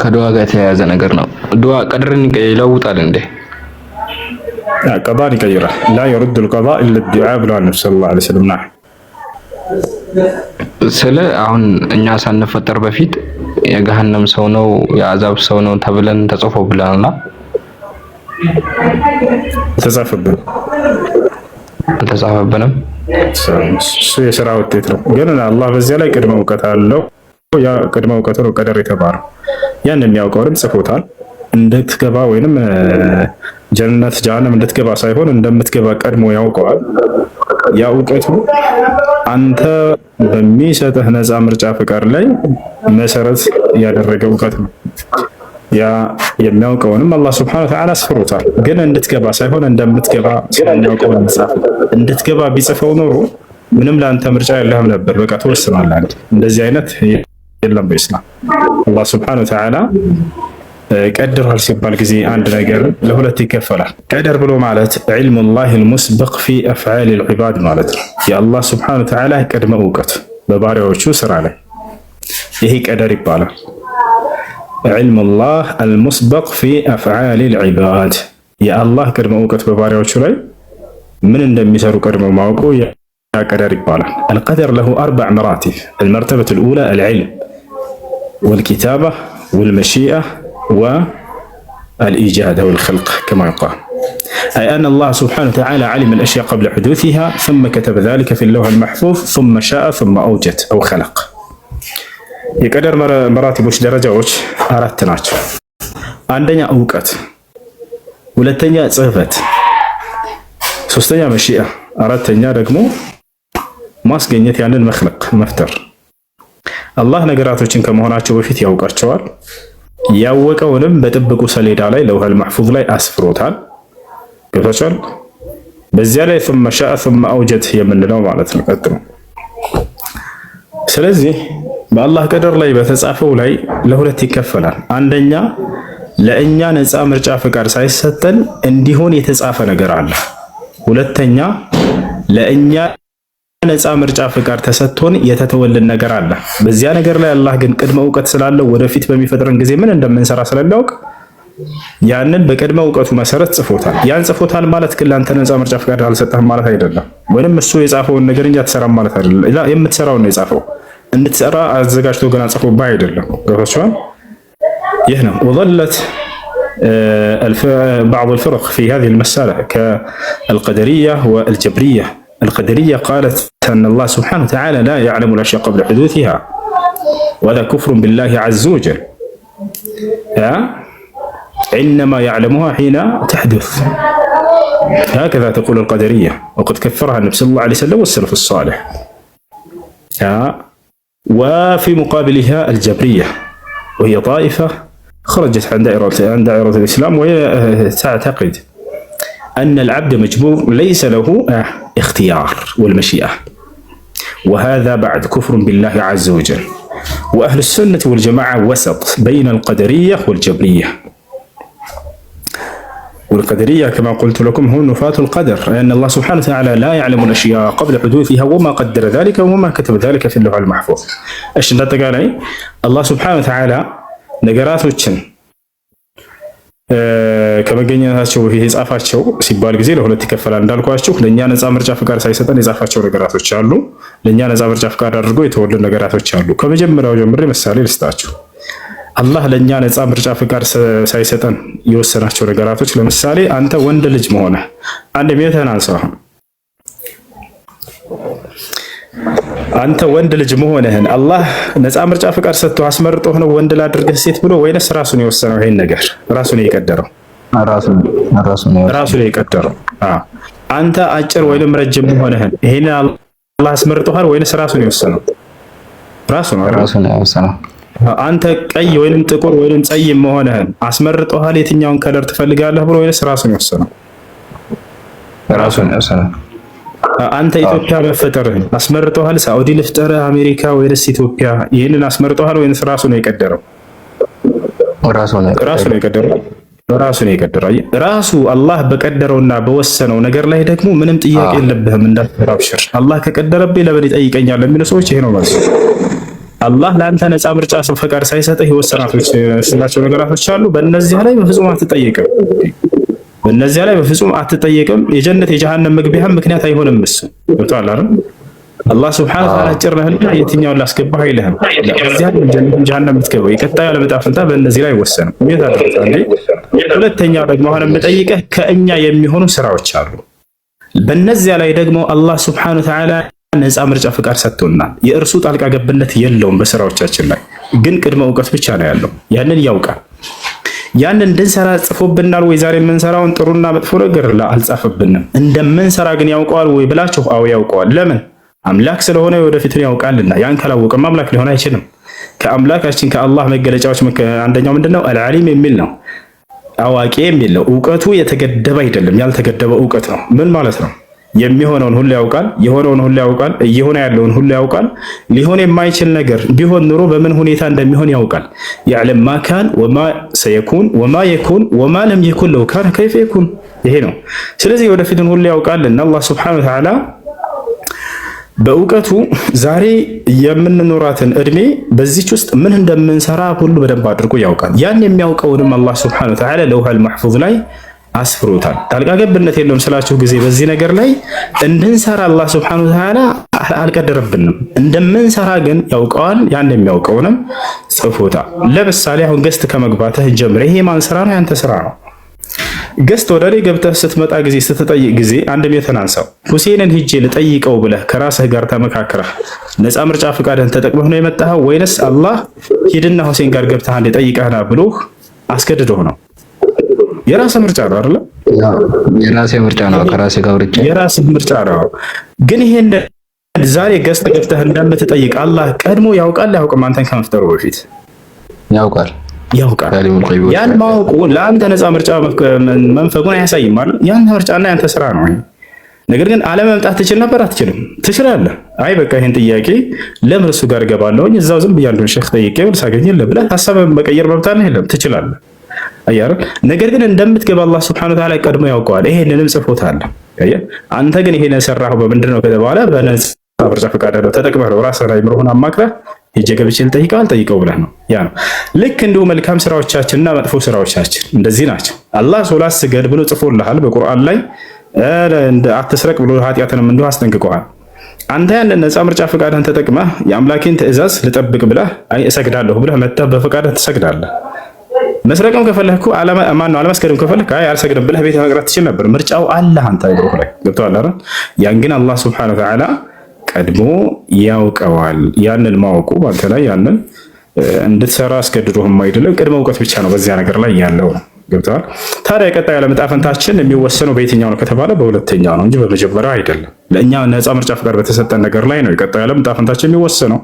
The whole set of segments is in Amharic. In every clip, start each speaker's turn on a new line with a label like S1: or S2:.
S1: ከዱዓ ጋር የተያያዘ ነገር ነው። ዱዓ ቀድርን ይለውጣል እንዴ?
S2: ቀዳን ይቀይራል። ላ የሩድ ልቀዳ ኢላ ዱዓ ብለዋል ነቢ ሰለላሁ ዐለይሂ ወሰለም። ና
S1: ስለ አሁን እኛ ሳንፈጠር በፊት የገሃነም ሰው ነው የአዛብ ሰው ነው ተብለን ተጽፎብናልና
S2: ተጻፈብን
S1: አልተጻፈብንም።
S2: እሱ የሥራ ውጤት ነው። ግን አላህ በዚያ ላይ ቅድመ እውቀት አለው። ያ ቅድመ እውቀቱ ነው ቀደር የተባለው። ያን የሚያውቀውንም ጽፎታል። እንድትገባ ወይንም ጀነት ጀሃነም እንድትገባ ሳይሆን እንደምትገባ ቀድሞ ያውቀዋል። ያ እውቀቱ አንተ በሚሰጥህ ነፃ ምርጫ ፍቃድ ላይ መሰረት ያደረገ እውቀት ነው። ያ የሚያውቀውንም አላህ ሱብሓነሁ ወተዓላ አስፍሮታል። ግን እንድትገባ ሳይሆን እንደምትገባ ስለሚያውቀው መጽሐፍ እንድትገባ ቢጽፈው ኖሮ ምንም ለአንተ ምርጫ የለህም ነበር። በቃ ተወስኗል። አንተ እንደዚህ አይነት የለም በኢስላም። አላህ ሱብሓነሁ ወተዓላ ቀድሯል ሲባል ጊዜ አንድ ነገር ለሁለት ይከፈላል። ቀደር ብሎ ማለት ዒልሙላህ አልሙስበቅ ፊ አፍዓል አልዒባድ ማለት ነው። የአላህ ሱብሓነሁ ወተዓላ ቅድመ እውቀት በባሪያዎቹ ስራ ላይ ይሄ ቀደር ይባላል። ዒልሙላህ አልሙስበቅ ፊ አፍዓል አልዒባድ የአላህ ቅድመ እውቀት በባሪያዎቹ ላይ ምን እንደሚሰሩ ቀድሞ ማወቁ ያ ቀደር ይባላል። አልቀደር ለሁ አርበዕ መራቲብ። አልመርተበቱ አልኡላ አልዕልም ወልኪታባ ወልመሺአ والإيجاد والخلق كما يقال، أي أن الله سبحانه وتعالى علم الأشياء قبل حدوثها ثم كتب ذلك في اللوح المحفوظ ثم شاء ثم أوجد أو خلق. የቀደር መራቲቦች ደረጃዎች አራት ናቸው። አንደኛ እውቀት፣ ሁለተኛ ጽህፈት፣ ሶስተኛ መሺአ፣ አራተኛ ደግሞ ማስገኘት ያንን መክለቅ መፍጠር። አላህ ነገራቶችን ከመሆናቸው በፊት ያውቃቸዋል። ያወቀውንም በጥብቁ ሰሌዳ ላይ ለውሃል ማህፉዝ ላይ አስፍሮታል። ገብቷችኋል? በዚያ ላይ ثم شاء ثم اوجد የምንለው ማለት ነው። ቀጥሎ ስለዚህ በአላህ ቀደር ላይ በተጻፈው ላይ ለሁለት ይከፈላል። አንደኛ ለእኛ ነፃ ምርጫ ፍቃድ ሳይሰጠን እንዲሆን የተጻፈ ነገር አለ። ሁለተኛ ለእኛ ነፃ ምርጫ ፍቃድ ተሰጥቶን የተተወልን ነገር አለ። በዚያ ነገር ላይ አላህ ግን ቅድመ እውቀት ስላለው ወደፊት በሚፈጥረን ጊዜ ምን እንደምንሰራ ስለሚያውቅ ያንን በቅድመ እውቀቱ መሰረት ጽፎታል። ያን ጽፎታል ማለት ግን ለአንተ ነፃ ምርጫ ፍቃድ አልሰጠህም ማለት አይደለም። ወይንም እሱ የጻፈውን ነገር እንጂ አትሰራም ማለት አይደለም። የምትሰራውን ነው የጻፈው። እንድትሰራ አዘጋጅቶ ገና ጽፎብህ አይደለም። ገብቷችኋል? ይህ ነው وظلت بعض الفرق في هذه المسألة كالقدرية والجبرية. القدرية قالت أن الله سبحانه وتعالى لا يعلم الأشياء قبل حدوثها وهذا كفر بالله عز وجل، إنما يعلمها حين تحدث. هكذا تقول القدرية، وقد كفرها النبي صلى الله عليه وسلم والسلف الصالح. وفي مقابلها الجبرية، وهي طائفة خرجت عن دائرة الإسلام، وهي تعتقد أن العبد مجبور ليس له اختيار والمشيئة، وهذا بعد كفر بالله عز وجل. وأهل السنة والجماعة وسط بين القدرية والجبرية. والقدرية كما قلت لكم هم نفاة القدر، لأن الله سبحانه وتعالى لا يعلم الأشياء قبل حدوثها وما قدر ذلك وما كتب ذلك في اللوح المحفوظ. ايش نتقال الله سبحانه وتعالى ነገራቶችን ከመገኘታቸው በፊት የጻፋቸው ሲባል ጊዜ ለሁለት ይከፈላል። እንዳልኳችሁ ለኛ ነፃ ምርጫ ፍቃድ ሳይሰጠን የጻፋቸው ነገራቶች አሉ። ለኛ ነፃ ምርጫ ፍቃድ አድርጎ የተወለዱ ነገራቶች አሉ። ከመጀመሪያው ጀምሬ ምሳሌ ልስጣችሁ። አላህ ለኛ ነፃ ምርጫ ፍቃድ ሳይሰጠን የወሰናቸው ነገራቶች፣ ለምሳሌ አንተ ወንድ ልጅ መሆነ አንድ ሜተን አንሳው። አንተ ወንድ ልጅ መሆንህን አላህ ነፃ ምርጫ ፍቃድ ሰጥቶ አስመርጦህ ነው ወንድ ላድርግህ ሴት ብሎ ወይንስ ራሱን የወሰነው? ይሄን ነገር ራሱን የቀደረው ራሱን የቀደረው። አንተ አጭር ወይንም ረጅም መሆንህን ይሄን አላህ አስመርጦሃል ወይንስ ራሱን የወሰነው? ራሱን የወሰነው። አንተ ቀይ ወይንም ጥቁር ወይንም ጸይም መሆንህን አስመርጦሃል የትኛውን ከለር ትፈልጋለህ ብሎ ወይንስ ራሱን የወሰነው? ራሱን የወሰነው። አንተ ኢትዮጵያ መፈጠርህን አስመርጦሃል? ሳዑዲ ልፍጠርህ አሜሪካ ወይስ ኢትዮጵያ? ይህንን አስመርጦሃል ወይስ ራሱ ነው የቀደረው? ራሱ ነው የቀደረው። ራሱ አላህ በቀደረውና በወሰነው ነገር ላይ ደግሞ ምንም ጥያቄ የለብህም። እንዳትራብሽር አላህ ከቀደረብኝ ለምን ይጠይቀኛል ለሚሉ ሰዎች ይሄ ነው መልሱ። አላህ ለአንተ ነፃ ምርጫ ፈቃድ ሳይሰጥህ የወሰናቶች ስላቸው ነገራቶች አሉ። በእነዚያ ላይ በፍጹም አትጠየቅም። በእነዚያ ላይ በፍጹም አትጠየቅም። የጀነት የጀሃነም መግቢያ ምክንያት አይሆንም። እሱ ወጣላ አላህ ሱብሓነሁ ወተዓላ ጭርነህና የትኛውን ላስገባህ አይልህም። ለዚያ ጀነት ጀሃነም የምትገባው የቀጣዩ ዓለም ዕጣ ፈንታ በእነዚህ ላይ ወሰነ። ምን ታደርጋለህ? ሁለተኛ ደግሞ አሁን የምጠይቀህ ከእኛ የሚሆኑ ስራዎች አሉ። በእነዚያ ላይ ደግሞ አላህ ሱብሓነሁ ወተዓላ ነፃ ምርጫ ፍቃድ ሰጥቶናል። የእርሱ ጣልቃ ገብነት የለውም። በስራዎቻችን ላይ ግን ቅድመ እውቀት ብቻ ነው ያለው። ያንን ያውቃል። ያንን እንድንሰራ ጽፎብናል ወይ? ዛሬ የምንሰራውን ጥሩና መጥፎ ነገር አልጻፈብንም። እንደምንሰራ ግን ያውቀዋል ወይ ብላችሁ? አዎ ያውቀዋል። ለምን? አምላክ ስለሆነ ወደፊቱን ያውቃልና። ያን ካላወቀም አምላክ ሊሆን አይችልም። ከአምላካችን ከአላህ መገለጫዎች አንደኛው ምንድነው? አልዓሊም የሚል ነው። አዋቂ የሚል ነው። እውቀቱ የተገደበ አይደለም፣ ያልተገደበ እውቀት ነው። ምን ማለት ነው? የሚሆነውን ሁሉ ያውቃል፣ የሆነውን ሁሉ ያውቃል፣ እየሆነ ያለውን ሁሉ ያውቃል። ሊሆን የማይችል ነገር ቢሆን ኑሮ በምን ሁኔታ እንደሚሆን ያውቃል። ያዕለም ማ ካን ወማ ሰየኩን ወማ የኩን ወማ ለም የኩን ለው ካነ ከይፈ የኩን። ይሄ ነው። ስለዚህ ወደፊትን ሁሉ ያውቃልና አላህ ሱብሓነሁ ወተዓላ በእውቀቱ ዛሬ የምንኖራትን እድሜ በዚች ውስጥ ምን እንደምንሰራ ሁሉ በደንብ አድርጎ ያውቃል። ያን የሚያውቀውንም አላህ ሱብሓነሁ ወተዓላ ለውሃል መሕፉዝ ላይ አስፍሮታል። ጣልቃ ገብነት የለውም ስላችሁ ጊዜ በዚህ ነገር ላይ እንድንሰራ አላህ ሱብሓነሁ ወተዓላ አልቀደረብንም። እንደምንሰራ ግን ያውቀዋል። ያን የሚያውቀውንም ጽፎታል። ለምሳሌ አሁን ገስት ከመግባትህ ጀምረ ይሄ ማን ስራ ነው? ያንተ ስራ ነው። ገስት ወደ እኔ ገብተህ ስትመጣ ጊዜ ስትጠይቅ ጊዜ አንድ ሜተን አንሳው ሁሴንን ሂጄ ልጠይቀው ብለህ ከራስህ ጋር ተመካክረህ ነፃ ምርጫ ፍቃድህን ተጠቅመህ ነው የመጣኸው ወይንስ አላህ ሂድና ሁሴን ጋር ገብተህ አንዴ ጠይቀህና ብሎህ አስገድዶህ ነው? የራስህ ምርጫ ነው አይደል?
S1: የራሴ ምርጫ ነው። ከራሴ ጋር ወርጬ የራስህ
S2: ምርጫ ነው። ግን ይሄን ዛሬ ገስት ገብተህ እንደምትጠይቅ አላህ ቀድሞ ያውቃል አያውቅም? አንተን ከመፍጠሩ በፊት
S1: ያውቃል።
S2: ያን ማወቁ ለአንተ ነፃ ምርጫ መንፈጉን አያሳይም ማለት ያንተ ምርጫና ያንተ ስራ ነው። ነገር ግን አለመምጣት ትችል ነበር? አትችልም? ትችላለህ። አይ በቃ ይሄን ጥያቄ ለምን እሱ ጋር ገባለሁኝ እዛው ዝም ብያለሁ ሼክ ጠይቄ ወልስ አገኘልህ ብለህ ሐሳብን መቀየር መብት አለህ? የለም፣ ትችላለህ። አያር ነገር ግን እንደምትገባ አላህ ሱብሓነሁ ወተዓላ ቀድሞ ያውቀዋል። ይሄንንም ጽፎታል። አንተ ግን ይሄን የሰራኸው በምንድን ነው ከተባለ በነፃ ምርጫ ፈቃድ ነው ተጠቅመህ ነው ራስህ ላይ ምሮህን አማክረህ ሄጄ ገብቼ ልጠይቀው ብለህ ነው። ያ ነው። ልክ እንዲሁ መልካም ስራዎቻችንና መጥፎ ስራዎቻችን እንደዚህ ናቸው። አላህ ሶላት ስገድ ብሎ ጽፎልሃል በቁርአን ላይ። አትስረቅ ብሎ ኃጢአትንም እንዲሁ አስጠንቅቀዋል። አንተ ያንን ነፃ ምርጫ ፈቃድህን ተጠቅመህ የአምላኬን ትእዛዝ ልጠብቅ ብለህ አይ እሰግዳለሁ ብለህ መጥተህ በፈቃድህ ትሰግዳለህ። መስረቅም ከፈለህ እኮ አለመስገድም ከፈለህ አይ አልሰግድም ብለህ ቤት መቅረት ትችል ነበር። ምርጫው አለህ አንተ ላይ ገብቶሃል አይደል? ያን ግን አላህ ሱብሓነሁ ወተዓላ ቀድሞ ያውቀዋል። ያንን ማወቁ ባንተ ላይ ያንን እንድትሰራ አስገድዶህም አይደለም፣ ቅድመ እውቀት ብቻ ነው በዚያ ነገር ላይ ያለው ነው። ገብቶሃል? ታዲያ የቀጣይ ዓለም ዕጣ ፈንታችን የሚወሰነው በየትኛው ነው ከተባለ በሁለተኛው ነው እንጂ በመጀመሪያው አይደለም። ለእኛ ነፃ ምርጫ ፈቃድ በተሰጠን ነገር ላይ ነው የቀጣይ ዓለም ዕጣ ፈንታችን የሚወሰነው።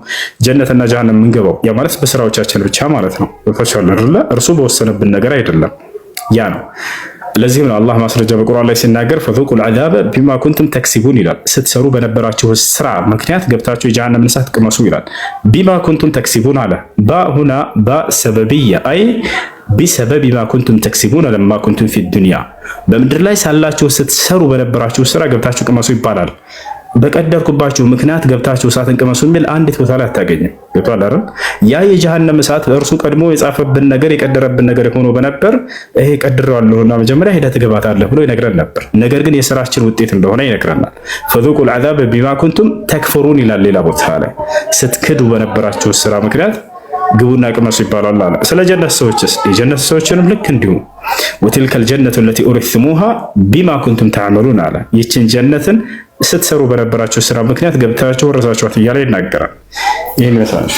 S2: ጀነትና ጀሃነም የምንገባው ያ ማለት በስራዎቻችን ብቻ ማለት ነው። ገብቶሻል አይደለ? እርሱ በወሰነብን ነገር አይደለም። ያ ነው። ለዚህም ነው አላህ ማስረጃ በቁርአን ላይ ሲናገር ፈዙቁል ዐዛበ ቢማ ኩንቱም ተክሲቡን ይላል። ስትሰሩ በነበራችሁ ስራ ምክንያት ገብታችሁ የጀሃነምን እሳት ቅመሱ ይላል። ቢማ ኩንቱም ተክሲቡን አለ። ባ ሁና ባ ሰበብያ አይ ቢሰበብ ማ ኩንቱም ተክሲቡን ለማ ኩንቱም ፊ ዱንያ፣ በምድር ላይ ሳላችሁ ስትሰሩ በነበራችሁ ስራ ገብታችሁ ቅመሱ ይባላል። በቀደርኩባችሁ ምክንያት ገብታችሁ እሳትን ቅመሱ የሚል አንዲት ቦታ ላይ አታገኝም። ገብቷል አይደል? ያ የጀሃነም እሳት እርሱ ቀድሞ የጻፈብን ነገር የቀደረብን ነገር ሆኖ በነበር ይሄ ቀድሬዋለሁና መጀመሪያ ሄደህ ትገባታለህ ብሎ ይነግረን ነበር። ነገር ግን የስራችን ውጤት እንደሆነ ይነግረናል። ፈዙቁል ዐዛበ ቢማ ኩንቱም ተክፉሩን ይላል ሌላ ቦታ ላይ። ስትክዱ በነበራችሁ ስራ ምክንያት ግቡና ቅመሱ ይባላል አለ። ስለ ጀነት ሰዎችስ የጀነት ሰዎችንም ልክ እንዲሁ ወትልከል ጀነቱ ለቲ ኡሪትሙሃ ቢማ ኩንቱም ተዕመሉን አለ። ይችን ጀነትን ስትሰሩ በነበራችሁ ስራ ምክንያት ገብታችሁ ወረሳችኋት እያለ ይናገራል። ይህን ይመስላል።